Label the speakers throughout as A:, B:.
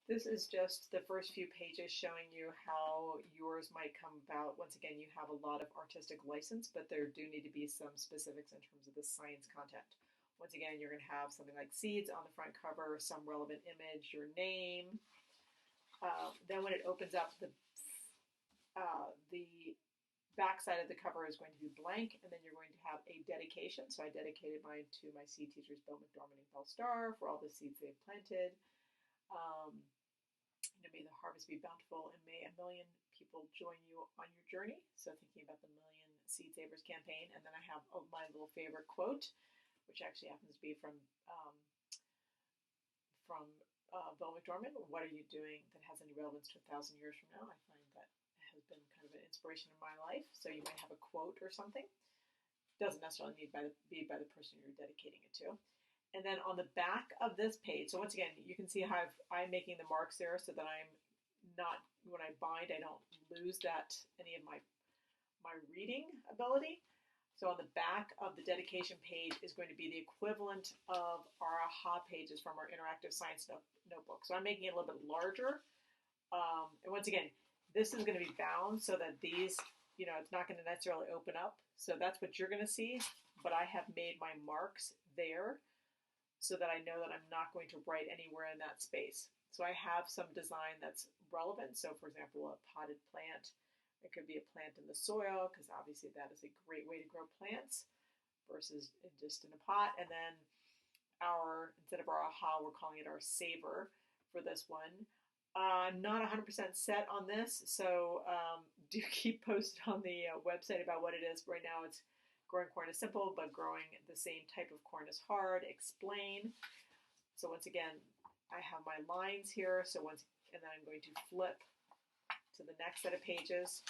A: This is just the first few pages showing you how yours might come about. Once again, you have a lot of artistic license, but there do need to be some specifics in terms of the science content. Once again, you're going to have something like seeds on the front cover, some relevant image, your name. Then when it opens up, the back side of the cover is going to be blank, and then you're going to have a dedication. So I dedicated mine to my seed teachers, Bill McDormand and Belle Starr, for all the seeds they've planted. May the harvest be bountiful, and may a million people join you on your journey. So thinking about the Million Seed Savers campaign. And then I have my little favorite quote, which actually happens to be from Bill McDormand. What are you doing that has any relevance to 1,000 years from now? I find that has been kind of an inspiration in my life. So you might have a quote or something. Doesn't necessarily need be by the person you're dedicating it to. And then on the back of this page, so once again, you can see how I'm making the marks there so that I'm not, when I bind, I don't lose any of my reading ability. So on the back of the dedication page is going to be the equivalent of our AHA pages from our interactive science notebook. So I'm making it a little bit larger. And once again, this is going to be bound so that these, it's not going to necessarily open up. So that's what you're going to see. But I have made my marks there so that I know that I'm not going to write anywhere in that space. So I have some design that's relevant. So for example, a potted plant, it could be a plant in the soil, because obviously that is a great way to grow plants versus just in a pot. And then instead of our AHA, we're calling it our savor for this one. Not 100% set on this, so do keep posted on the website about what it is. Right now it's growing corn is simple, but growing the same type of corn is hard. Explain. So once again, I have my lines here. And then I'm going to flip to the next set of pages.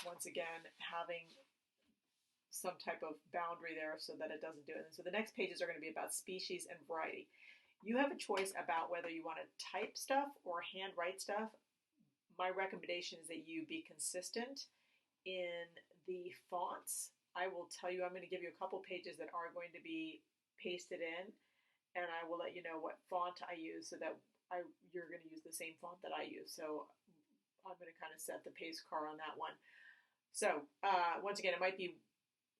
A: Once again, having some type of boundary there so that it doesn't do it. And so the next pages are going to be about species and variety. You have a choice about whether you want to type stuff or hand write stuff. My recommendation is that you be consistent in the fonts. I will tell you, I'm going to give you a couple pages that are going to be pasted in, and I will let you know what font I use so that you're going to use the same font that I use. So I'm going to kind of set the pace car on that one. So once again,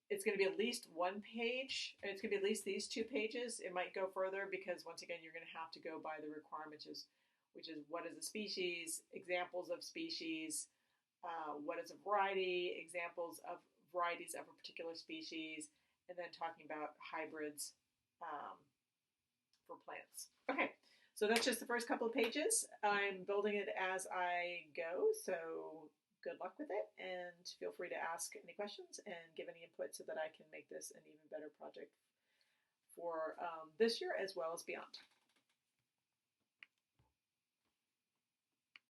A: it's going to be at least one page. It's going to be at least these 2 pages. It might go further because once again, you're going to have to go by the requirements, which is what is a species, examples of species, what is a variety, examples of varieties of a particular species, and then talking about hybrids for plants. Okay, so that's just the first couple of pages. I'm building it as I go, so good luck with it, and feel free to ask any questions and give any input so that I can make this an even better project for this year as well as beyond.